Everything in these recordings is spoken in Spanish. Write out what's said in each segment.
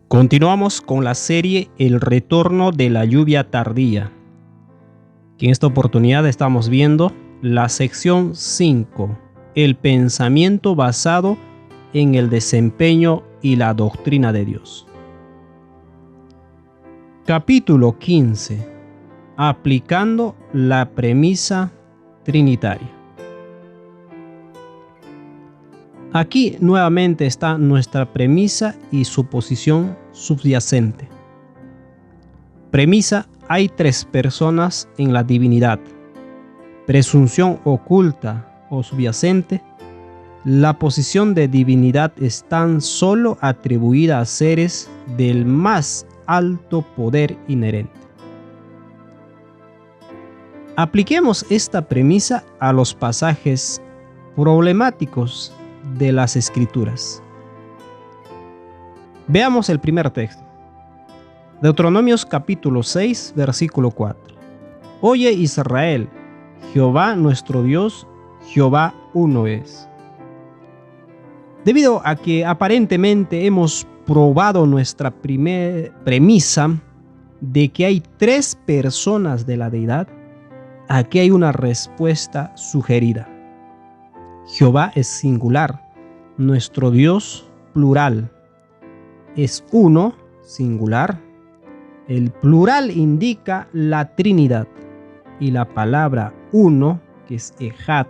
Continuamos con la serie El retorno de la lluvia tardía, que en esta oportunidad estamos viendo la sección 5, el pensamiento basado en el desempeño y la doctrina de Dios. Capítulo 15, aplicando la premisa trinitaria. Aquí nuevamente está nuestra premisa y su posición subyacente. Premisa: hay tres personas en la divinidad. Presunción oculta o subyacente: la posición de divinidad es tan solo atribuida a seres del más alto poder inherente. Apliquemos esta premisa a los pasajes problemáticos de las Escrituras. Veamos el primer texto. Deuteronomios capítulo 6, versículo 4. Oye Israel, Jehová nuestro Dios, Jehová uno es. Debido a que aparentemente hemos probado nuestra premisa de que hay tres personas de la deidad, aquí hay una respuesta sugerida. Jehová es singular, nuestro Dios plural, es uno, singular. El plural indica la Trinidad y la palabra uno, que es ejad,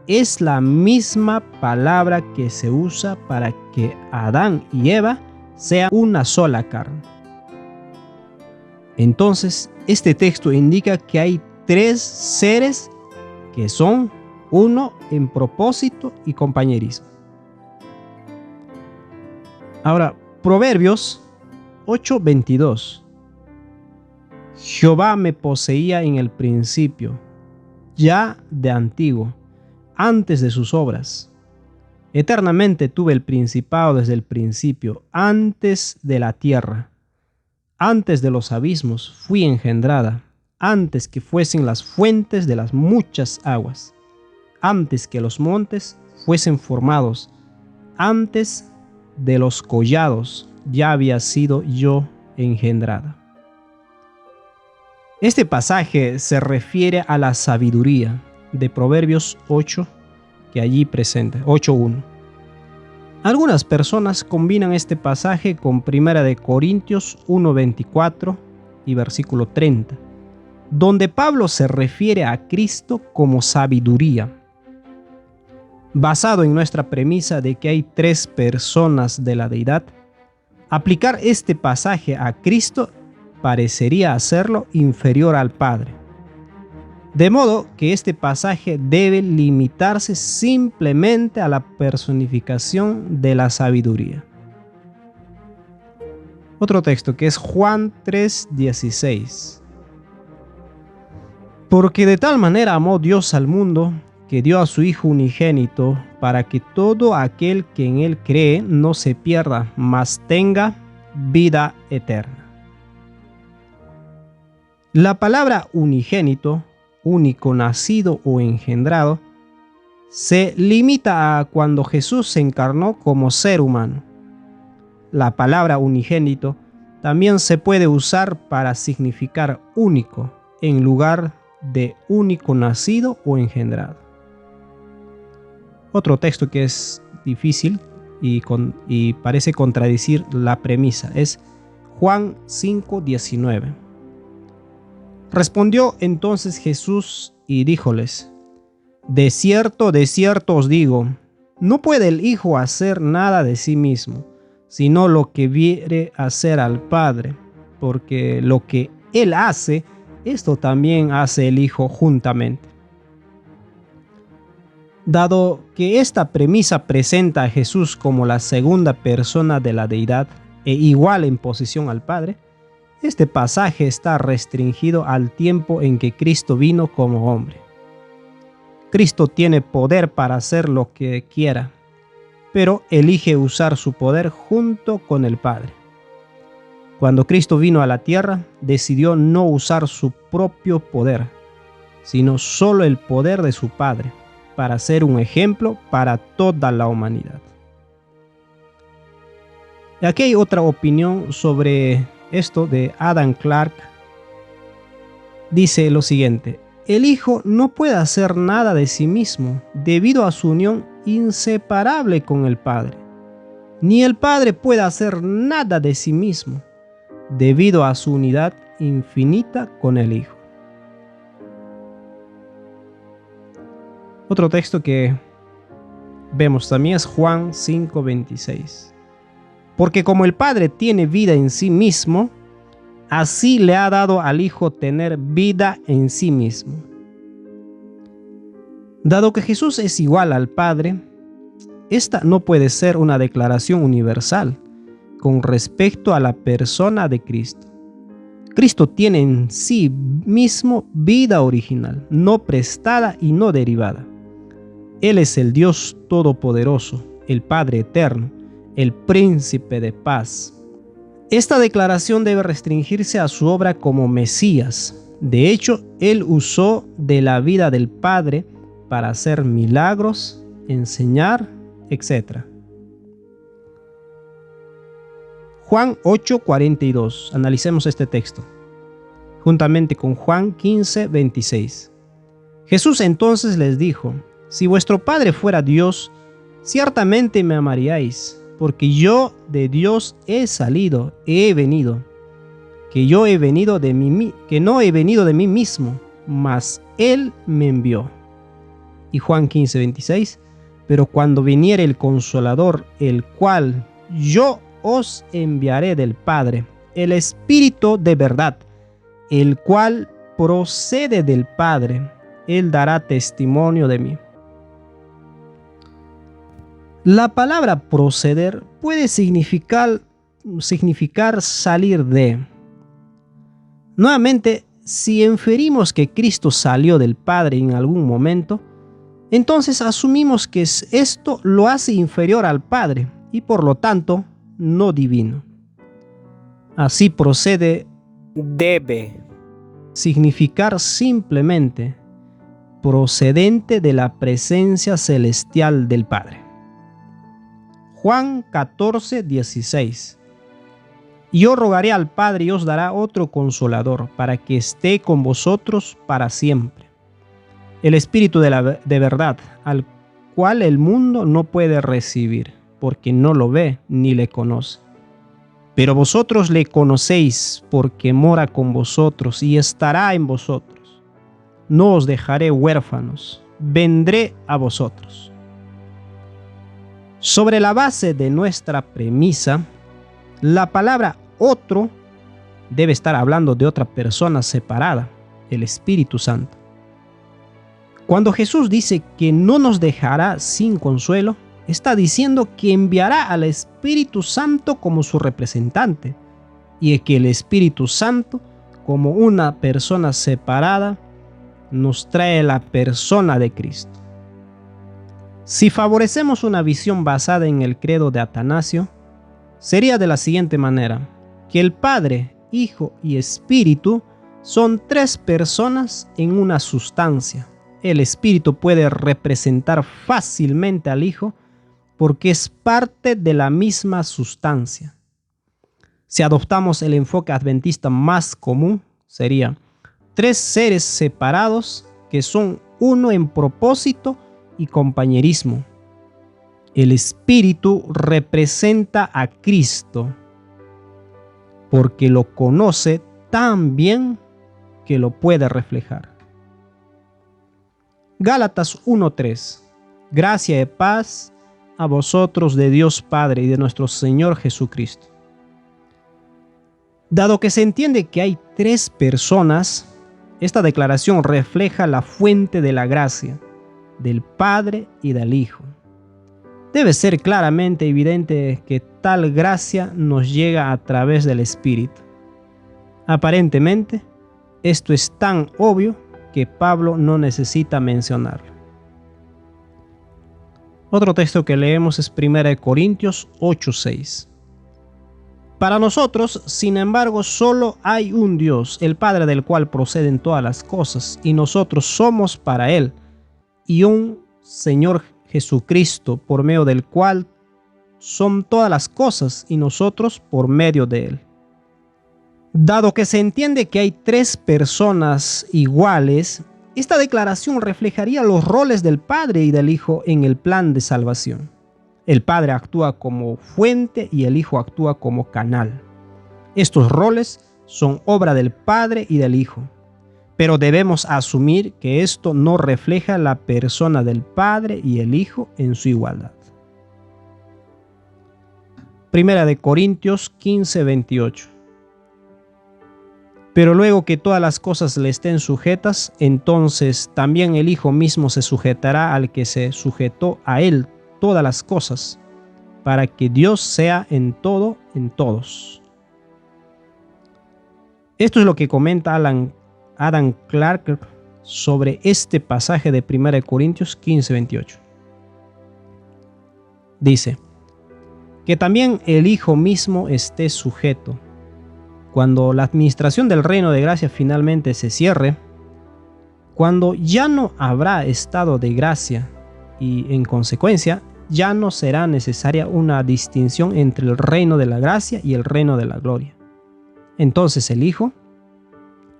es la misma palabra que se usa para que Adán y Eva sean una sola carne. Entonces, este texto indica que hay tres seres que son uno en propósito y compañerismo. Ahora, Proverbios 8:22. Jehová me poseía en el principio, ya de antiguo, antes de sus obras. Eternamente tuve el principado desde el principio, antes de la tierra. Antes de los abismos fui engendrada, antes que fuesen las fuentes de las muchas aguas. Antes que los montes fuesen formados, antes de los collados ya había sido yo engendrada. Este pasaje se refiere a la sabiduría de Proverbios 8, que allí presenta, 8:1. Algunas personas combinan este pasaje con 1 de Corintios 1:24 y versículo 30, donde Pablo se refiere a Cristo como sabiduría. Basado en nuestra premisa de que hay tres personas de la deidad, aplicar este pasaje a Cristo parecería hacerlo inferior al Padre. De modo que este pasaje debe limitarse simplemente a la personificación de la sabiduría. Otro texto que es Juan 3:16. Porque de tal manera amó Dios al mundo, que dio a su Hijo unigénito, para que todo aquel que en él cree no se pierda, mas tenga vida eterna. La palabra unigénito, único, nacido o engendrado, se limita a cuando Jesús se encarnó como ser humano. La palabra unigénito también se puede usar para significar único, en lugar de único nacido o engendrado. Otro texto que es difícil y parece contradecir la premisa es Juan 5:19. Respondió entonces Jesús y díjoles: de cierto os digo, no puede el Hijo hacer nada de sí mismo, sino lo que viere hacer al Padre, porque lo que Él hace, esto también hace el Hijo juntamente. Dado que esta premisa presenta a Jesús como la segunda persona de la deidad e igual en posición al Padre, este pasaje está restringido al tiempo en que Cristo vino como hombre. Cristo tiene poder para hacer lo que quiera, pero elige usar su poder junto con el Padre. Cuando Cristo vino a la tierra, decidió no usar su propio poder, sino solo el poder de su Padre, para ser un ejemplo para toda la humanidad. Aquí hay otra opinión sobre esto de Adam Clark. Dice lo siguiente: el Hijo no puede hacer nada de sí mismo debido a su unión inseparable con el Padre, ni el Padre puede hacer nada de sí mismo debido a su unidad infinita con el Hijo. Otro texto que vemos también es Juan 5:26. Porque como el Padre tiene vida en sí mismo, así le ha dado al Hijo tener vida en sí mismo. Dado que Jesús es igual al Padre, esta no puede ser una declaración universal con respecto a la persona de Cristo. Cristo tiene en sí mismo vida original, no prestada y no derivada. Él es el Dios Todopoderoso, el Padre Eterno, el Príncipe de Paz. Esta declaración debe restringirse a su obra como Mesías. De hecho, Él usó de la vida del Padre para hacer milagros, enseñar, etc. Juan 8:42. Analicemos este texto, juntamente con Juan 15:26. Jesús entonces les dijo: si vuestro Padre fuera Dios, ciertamente me amaríais, porque yo de Dios he salido, he venido, que no he venido de mí mismo, mas Él me envió. Y Juan 15:26, pero cuando viniere el Consolador, el cual yo os enviaré del Padre, el Espíritu de verdad, el cual procede del Padre, Él dará testimonio de mí. La palabra proceder puede significar salir de. Nuevamente, si inferimos que Cristo salió del Padre en algún momento, entonces asumimos que esto lo hace inferior al Padre y por lo tanto no divino. Así procede debe significar simplemente procedente de la presencia celestial del Padre. Juan 14:16. Yo rogaré al Padre y os dará otro consolador para que esté con vosotros para siempre. El Espíritu de verdad, al cual el mundo no puede recibir, porque no lo ve ni le conoce. Pero vosotros le conocéis, porque mora con vosotros y estará en vosotros. No os dejaré huérfanos, vendré a vosotros. Sobre la base de nuestra premisa, la palabra otro debe estar hablando de otra persona separada, el Espíritu Santo. Cuando Jesús dice que no nos dejará sin consuelo, está diciendo que enviará al Espíritu Santo como su representante y que el Espíritu Santo, como una persona separada, nos trae la persona de Cristo. Si favorecemos una visión basada en el credo de Atanasio, sería de la siguiente manera: que el Padre, Hijo y Espíritu son tres personas en una sustancia. El Espíritu puede representar fácilmente al Hijo porque es parte de la misma sustancia. Si adoptamos el enfoque adventista más común, sería tres seres separados que son uno en propósito y compañerismo. El Espíritu representa a Cristo porque lo conoce tan bien que lo puede reflejar. Gálatas 1:3. Gracia y paz a vosotros de Dios Padre y de nuestro Señor Jesucristo. Dado que se entiende que hay tres personas, esta declaración refleja la fuente de la gracia, del Padre y del Hijo. Debe ser claramente evidente que tal gracia nos llega a través del Espíritu. Aparentemente, esto es tan obvio que Pablo no necesita mencionarlo. Otro texto que leemos es 1 Corintios 8:6. Para nosotros, sin embargo, solo hay un Dios, el Padre del cual proceden todas las cosas, y nosotros somos para Él, y un Señor Jesucristo, por medio del cual son todas las cosas y nosotros por medio de Él. Dado que se entiende que hay tres personas iguales, esta declaración reflejaría los roles del Padre y del Hijo en el plan de salvación. El Padre actúa como fuente y el Hijo actúa como canal. Estos roles son obra del Padre y del Hijo, pero debemos asumir que esto no refleja la persona del Padre y el Hijo en su igualdad. Primera de Corintios 15:28. Pero luego que todas las cosas le estén sujetas, entonces también el Hijo mismo se sujetará al que se sujetó a él todas las cosas, para que Dios sea en todo, en todos. Esto es lo que comenta Adam Clarke sobre este pasaje de 1 Corintios 15:28. Dice, que también el Hijo mismo esté sujeto. Cuando la administración del reino de gracia finalmente se cierre, cuando ya no habrá estado de gracia y en consecuencia ya no será necesaria una distinción entre el reino de la gracia y el reino de la gloria. Entonces el Hijo,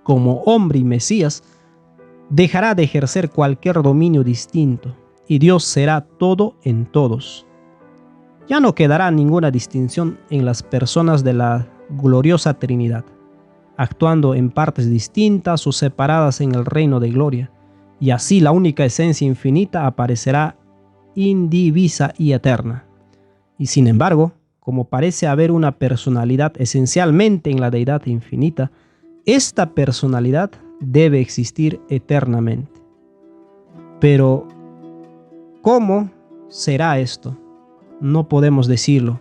como hombre y Mesías, dejará de ejercer cualquier dominio distinto y Dios será todo en todos. Ya no quedará ninguna distinción en las personas de la gloriosa Trinidad, actuando en partes distintas o separadas en el reino de gloria, y así la única esencia infinita aparecerá indivisa y eterna. Y sin embargo, como parece haber una personalidad esencialmente en la deidad infinita, esta personalidad debe existir eternamente. Pero, ¿cómo será esto? No podemos decirlo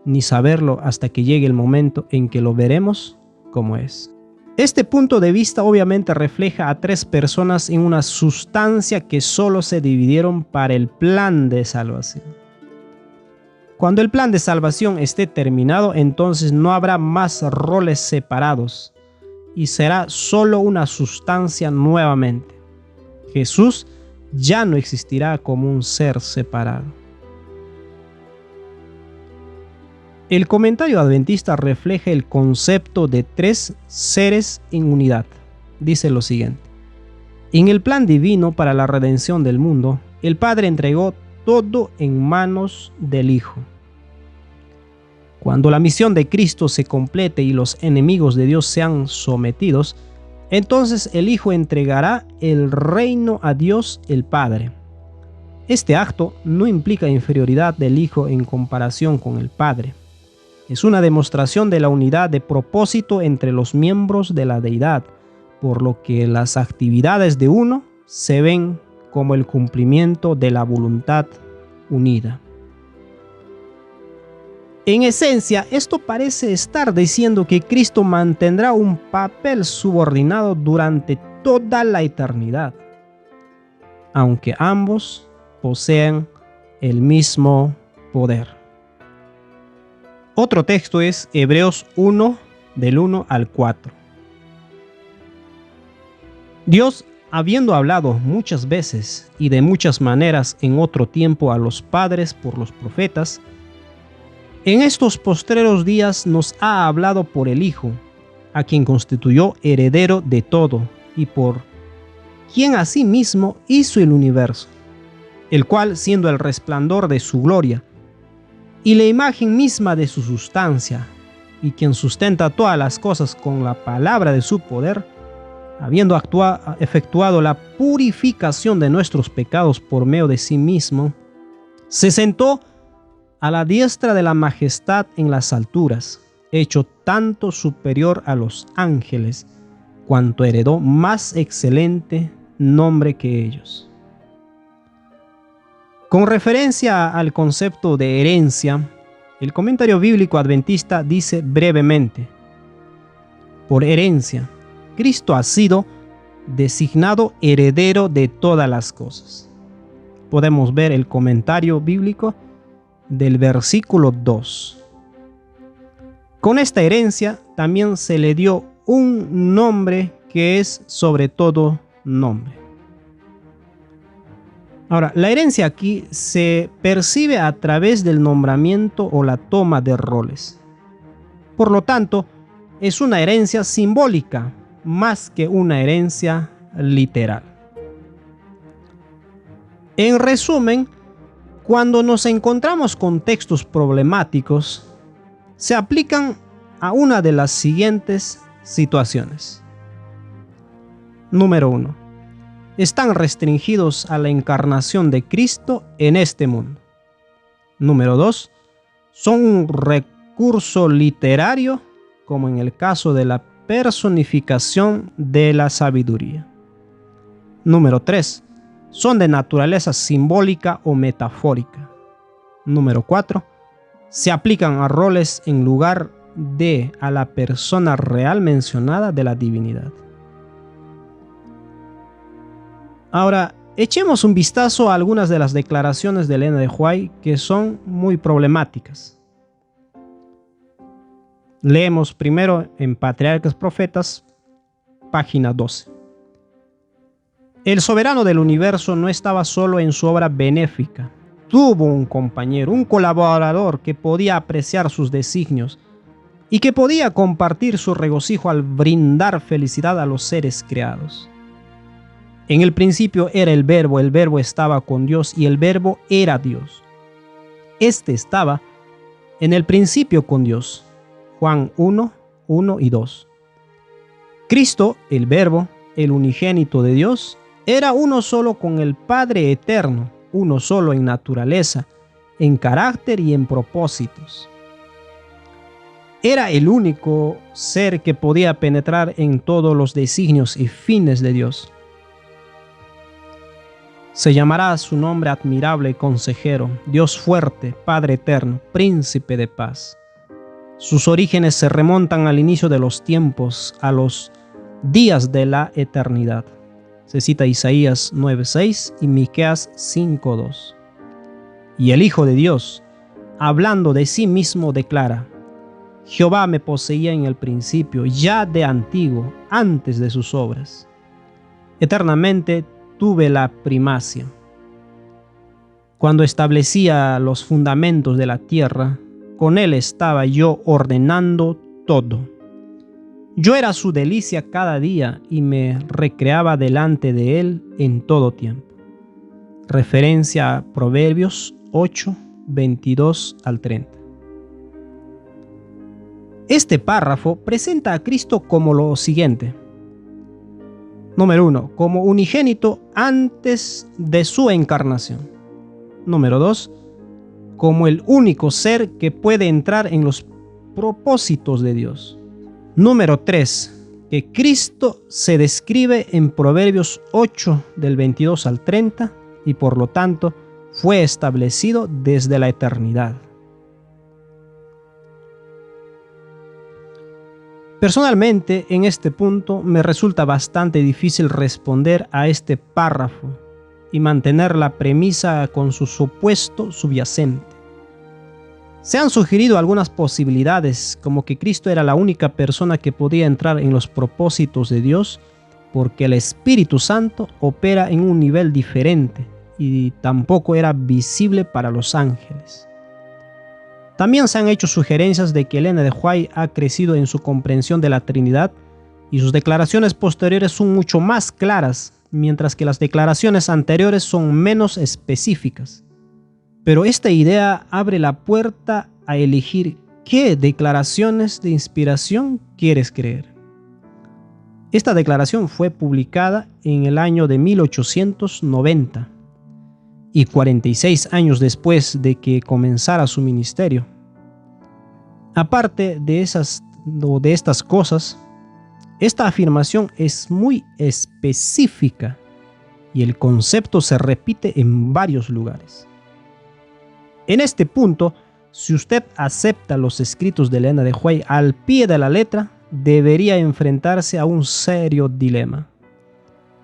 ni saberlo hasta que llegue el momento en que lo veremos como es. Este punto de vista obviamente refleja a tres personas en una sustancia que solo se dividieron para el plan de salvación. Cuando el plan de salvación esté terminado, entonces no habrá más roles separados y será solo una sustancia nuevamente. Jesús ya no existirá como un ser separado. El comentario adventista refleja el concepto de tres seres en unidad. Dice lo siguiente: en el plan divino para la redención del mundo, el Padre entregó todo en manos del Hijo. Cuando la misión de Cristo se complete y los enemigos de Dios sean sometidos, entonces el Hijo entregará el reino a Dios el Padre. Este acto no implica inferioridad del Hijo en comparación con el Padre. Es una demostración de la unidad de propósito entre los miembros de la deidad, por lo que las actividades de uno se ven como el cumplimiento de la voluntad unida. En esencia, esto parece estar diciendo que Cristo mantendrá un papel subordinado durante toda la eternidad, aunque ambos posean el mismo poder. Otro texto es Hebreos 1, del 1 al 4. Dios, habiendo hablado muchas veces y de muchas maneras en otro tiempo a los padres por los profetas, en estos postreros días nos ha hablado por el Hijo, a quien constituyó heredero de todo y por quien asimismo hizo el universo, el cual, siendo el resplandor de su gloria y la imagen misma de su sustancia, y quien sustenta todas las cosas con la palabra de su poder, habiendo efectuado la purificación de nuestros pecados por medio de sí mismo, se sentó a la diestra de la majestad en las alturas, hecho tanto superior a los ángeles, cuanto heredó más excelente nombre que ellos. Con referencia al concepto de herencia, el comentario bíblico adventista dice brevemente: por herencia, Cristo ha sido designado heredero de todas las cosas. Podemos ver el comentario bíblico del versículo 2. Con esta herencia también se le dio un nombre que es sobre todo nombre. Ahora, la herencia aquí se percibe a través del nombramiento o la toma de roles. Por lo tanto, es una herencia simbólica más que una herencia literal. En resumen, cuando nos encontramos con textos problemáticos, se aplican a una de las siguientes situaciones. Número 1. Están restringidos a la encarnación de Cristo en este mundo. Número 2. Son un recurso literario, como en el caso de la personificación de la sabiduría. Número 3. Son de naturaleza simbólica o metafórica. Número 4. Se aplican a roles en lugar de a la persona real mencionada de la divinidad. Ahora, echemos un vistazo a algunas de las declaraciones de Elena de White que son muy problemáticas. Leemos primero en Patriarcas Profetas, página 12. El soberano del universo no estaba solo en su obra benéfica. Tuvo un compañero, un colaborador que podía apreciar sus designios y que podía compartir su regocijo al brindar felicidad a los seres creados. En el principio era el Verbo estaba con Dios y el Verbo era Dios. Este estaba en el principio con Dios. Juan 1, 1 y 2. Cristo, el Verbo, el unigénito de Dios, era uno solo con el Padre eterno, uno solo en naturaleza, en carácter y en propósitos. Era el único ser que podía penetrar en todos los designios y fines de Dios. Se llamará su nombre admirable consejero, Dios fuerte, Padre eterno, príncipe de paz. Sus orígenes se remontan al inicio de los tiempos, a los días de la eternidad. Se cita Isaías 9:6 y Miqueas 5:2. Y el Hijo de Dios, hablando de sí mismo, declara: Jehová me poseía en el principio, ya de antiguo, antes de sus obras. Eternamente tuve la primacia. Cuando establecía los fundamentos de la tierra, con él estaba yo ordenando todo. Yo era su delicia cada día y me recreaba delante de él en todo tiempo. Referencia a Proverbios 8, 22 al 30. Este párrafo presenta a Cristo como lo siguiente. Número 1. Como unigénito antes de su encarnación. Número 2. Como el único ser que puede entrar en los propósitos de Dios. Número 3. Que Cristo se describe en Proverbios 8 del 22 al 30 y por lo tanto fue establecido desde la eternidad. Personalmente, en este punto me resulta bastante difícil responder a este párrafo y mantener la premisa con su supuesto subyacente. Se han sugerido algunas posibilidades, como que Cristo era la única persona que podía entrar en los propósitos de Dios porque el Espíritu Santo opera en un nivel diferente y tampoco era visible para los ángeles. También se han hecho sugerencias de que Elena de White ha crecido en su comprensión de la Trinidad y sus declaraciones posteriores son mucho más claras, mientras que las declaraciones anteriores son menos específicas. Pero esta idea abre la puerta a elegir qué declaraciones de inspiración quieres creer. Esta declaración fue publicada en el año de 1890 y 46 años después de que comenzara su ministerio. Aparte de estas cosas, esta afirmación es muy específica y el concepto se repite en varios lugares. En este punto, si usted acepta los escritos de Elena de White al pie de la letra, debería enfrentarse a un serio dilema.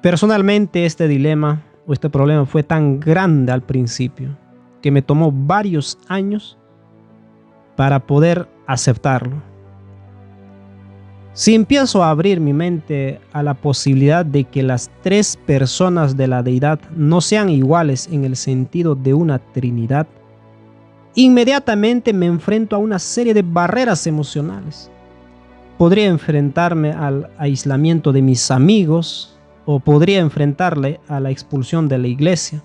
Personalmente, este problema fue tan grande al principio que me tomó varios años para poder aceptarlo. Si empiezo a abrir mi mente a la posibilidad de que las tres personas de la deidad no sean iguales en el sentido de una trinidad, inmediatamente me enfrento a una serie de barreras emocionales. Podría enfrentarme al aislamiento de mis amigos o podría enfrentarle a la expulsión de la iglesia.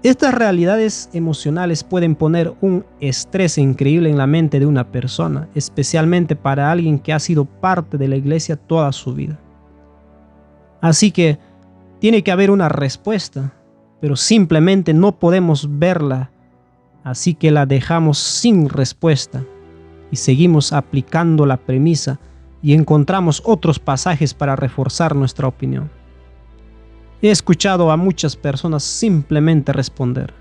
Estas realidades emocionales pueden poner un estrés increíble en la mente de una persona, especialmente para alguien que ha sido parte de la iglesia toda su vida. Así que tiene que haber una respuesta, pero simplemente no podemos verla, así que la dejamos sin respuesta y seguimos aplicando la premisa y encontramos otros pasajes para reforzar nuestra opinión. He escuchado a muchas personas simplemente responder: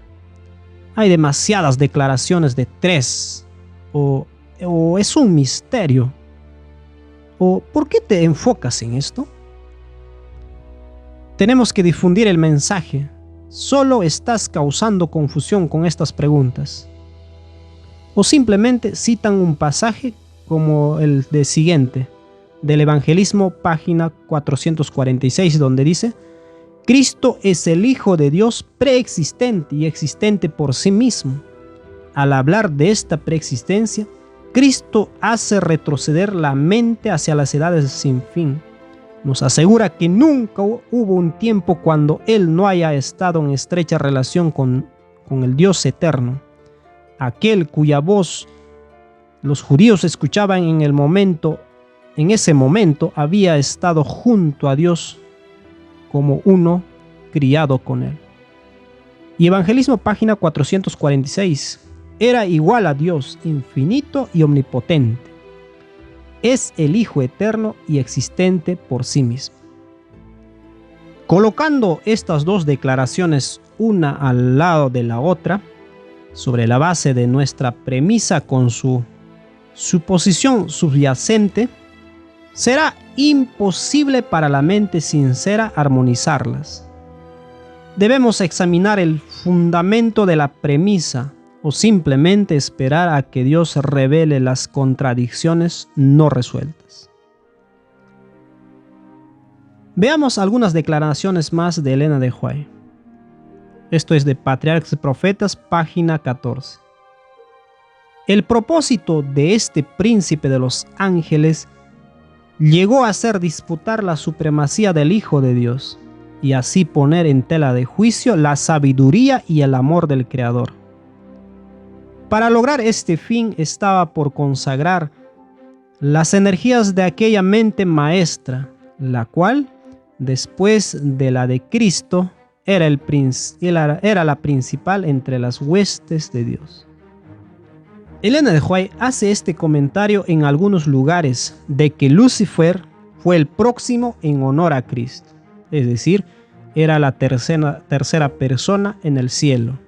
hay demasiadas declaraciones de tres, o es un misterio, o ¿por qué te enfocas en esto? Tenemos que difundir el mensaje. Solo estás causando confusión con estas preguntas. O simplemente citan un pasaje como el de siguiente, del Evangelismo, página 446, donde dice: Cristo es el Hijo de Dios preexistente y existente por sí mismo. Al hablar de esta preexistencia, Cristo hace retroceder la mente hacia las edades sin fin. Nos asegura que nunca hubo un tiempo cuando Él no haya estado en estrecha relación con el Dios eterno, aquel cuya voz los judíos escuchaban en ese momento había estado junto a Dios como uno criado con él. Y Evangelismo, página 446. Era igual a Dios, infinito y omnipotente. Es el Hijo eterno y existente por sí mismo. Colocando estas dos declaraciones una al lado de la otra, sobre la base de nuestra premisa con su suposición subyacente, será imposible para la mente sincera armonizarlas. Debemos examinar el fundamento de la premisa o simplemente esperar a que Dios revele las contradicciones no resueltas. Veamos algunas declaraciones más de Elena de White. Esto es de Patriarcas y Profetas, página 14. El propósito de este príncipe de los ángeles llegó a ser disputar la supremacía del Hijo de Dios y así poner en tela de juicio la sabiduría y el amor del Creador. Para lograr este fin estaba por consagrar las energías de aquella mente maestra, la cual, después de la de Cristo, era la principal entre las huestes de Dios. Elena de White hace este comentario en algunos lugares de que Lucifer fue el próximo en honor a Cristo, es decir, era la tercera persona en el cielo.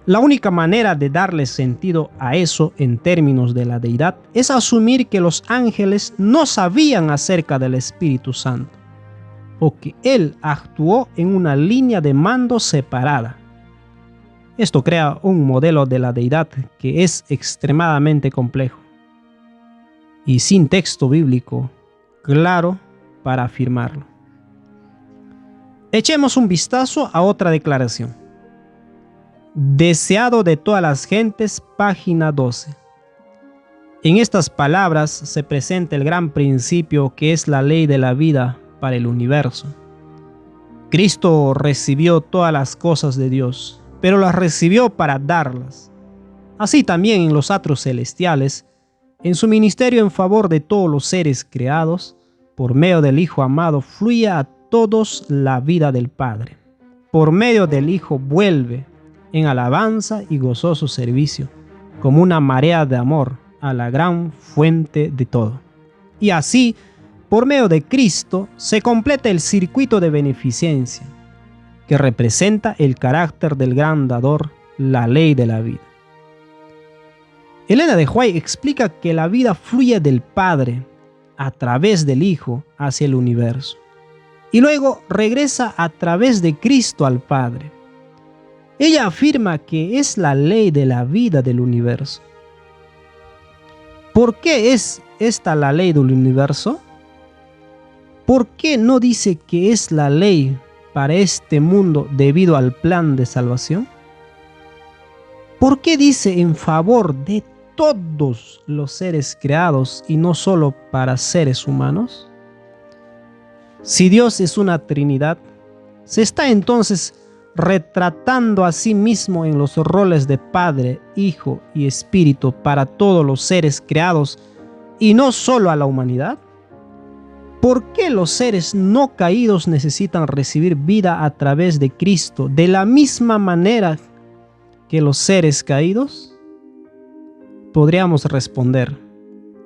La única manera de darle sentido a eso en términos de la deidad es asumir que los ángeles no sabían acerca del Espíritu Santo, o que Él actuó en una línea de mando separada. Esto crea un modelo de la deidad que es extremadamente complejo y sin texto bíblico claro para afirmarlo. Echemos un vistazo a otra declaración. Deseado de todas las gentes, página 12. En estas palabras se presenta el gran principio que es la ley de la vida para el universo. Cristo recibió todas las cosas de Dios, pero las recibió para darlas. Así también en los atrios celestiales, en su ministerio en favor de todos los seres creados, por medio del Hijo amado, fluye a todos la vida del Padre. Por medio del Hijo vuelve en alabanza y gozoso servicio, como una marea de amor a la gran fuente de todo. Y así, por medio de Cristo, se completa el circuito de beneficencia, que representa el carácter del gran dador, la ley de la vida. Elena de White explica que la vida fluye del Padre a través del Hijo hacia el universo y luego regresa a través de Cristo al Padre. Ella afirma que es la ley de la vida del universo. ¿Por qué es esta la ley del universo? ¿Por qué no dice que es la ley para este mundo debido al plan de salvación? ¿Por qué dice en favor de todos los seres creados y no solo para seres humanos? Si Dios es una Trinidad, ¿se está entonces retratando a sí mismo en los roles de Padre, Hijo y Espíritu para todos los seres creados y no solo a la humanidad? ¿Por qué los seres no caídos necesitan recibir vida a través de Cristo de la misma manera que los seres caídos? Podríamos responder,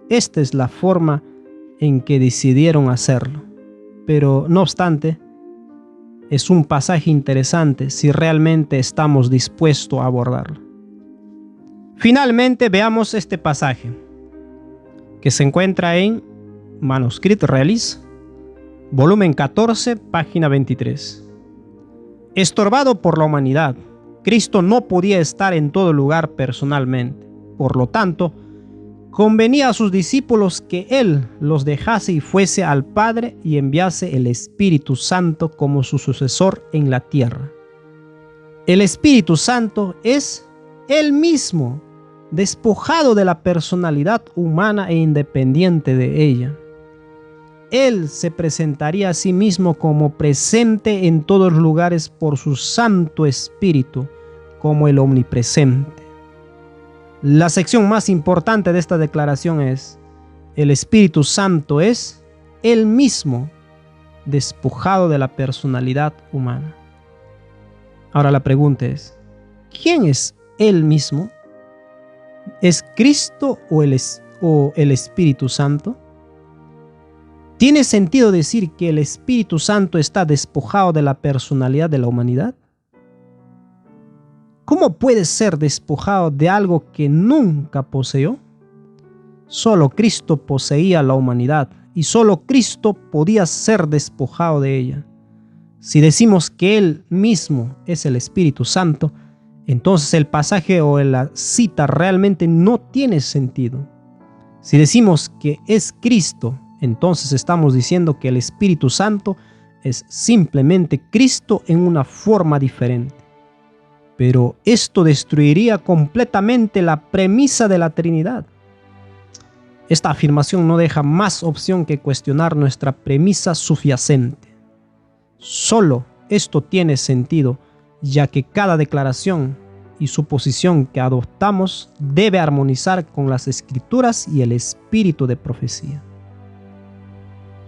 esta es la forma en que decidieron hacerlo. Pero no obstante, es un pasaje interesante si realmente estamos dispuestos a abordarlo. Finalmente veamos este pasaje que se encuentra en Manuscrito Realis, volumen 14, página 23. Estorbado por la humanidad, Cristo no podía estar en todo lugar personalmente. Por lo tanto, convenía a sus discípulos que Él los dejase y fuese al Padre y enviase el Espíritu Santo como su sucesor en la tierra. El Espíritu Santo es Él mismo, despojado de la personalidad humana e independiente de ella. Él se presentaría a sí mismo como presente en todos los lugares por su Santo Espíritu, como el omnipresente. La sección más importante de esta declaración es: el Espíritu Santo es Él mismo, despojado de la personalidad humana. Ahora la pregunta es, ¿quién es Él mismo? ¿Es Cristo o el Espíritu Santo? ¿Tiene sentido decir que el Espíritu Santo está despojado de la personalidad de la humanidad? ¿Cómo puede ser despojado de algo que nunca poseyó? Solo Cristo poseía la humanidad y solo Cristo podía ser despojado de ella. Si decimos que Él mismo es el Espíritu Santo, entonces el pasaje o la cita realmente no tiene sentido. Si decimos que es Cristo, entonces estamos diciendo que el Espíritu Santo es simplemente Cristo en una forma diferente. Pero esto destruiría completamente la premisa de la Trinidad. Esta afirmación no deja más opción que cuestionar nuestra premisa subyacente. Solo esto tiene sentido, ya que cada declaración y suposición que adoptamos debe armonizar con las Escrituras y el espíritu de profecía.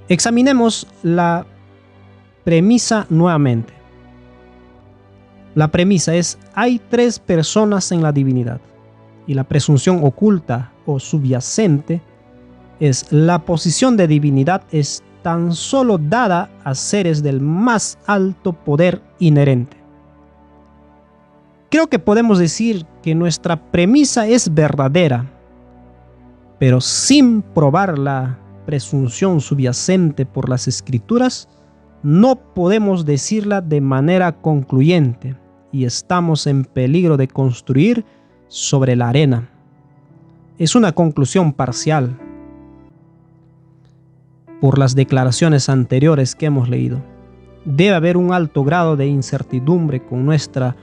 Examinemos la premisa nuevamente. La premisa es: hay tres personas en la divinidad, y la presunción oculta o subyacente es: la posición de divinidad es tan solo dada a seres del más alto poder inherente. Creo que podemos decir que nuestra premisa es verdadera, pero sin probar la presunción subyacente por las Escrituras, no podemos decirla de manera concluyente y estamos en peligro de construir sobre la arena. Es una conclusión parcial por las declaraciones anteriores que hemos leído. Debe haber un alto grado de incertidumbre con nuestra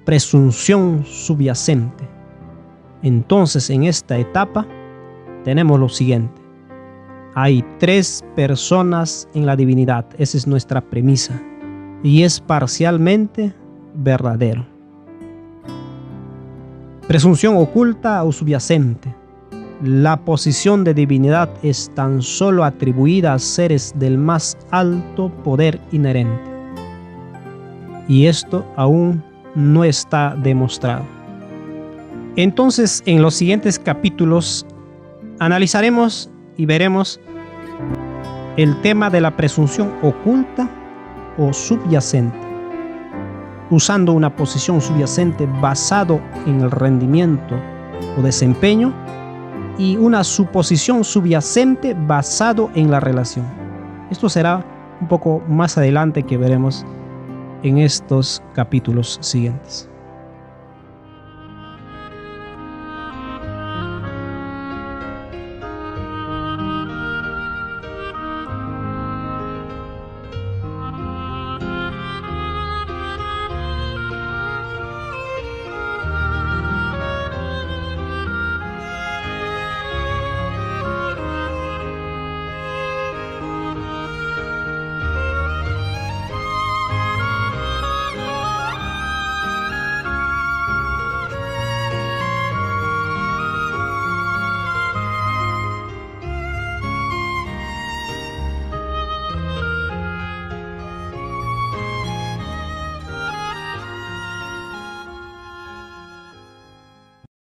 presunción subyacente. Entonces, en esta etapa tenemos lo siguiente: hay tres personas en la divinidad. Esa es nuestra premisa y es parcialmente verdadero. Presunción oculta o subyacente: la posición de divinidad es tan solo atribuida a seres del más alto poder inherente, y esto aún no está demostrado. Entonces, en los siguientes capítulos analizaremos y veremos el tema de la presunción oculta o subyacente, usando una posición subyacente basado en el rendimiento o desempeño y una suposición subyacente basado en la relación. Esto será un poco más adelante que veremos en estos capítulos siguientes.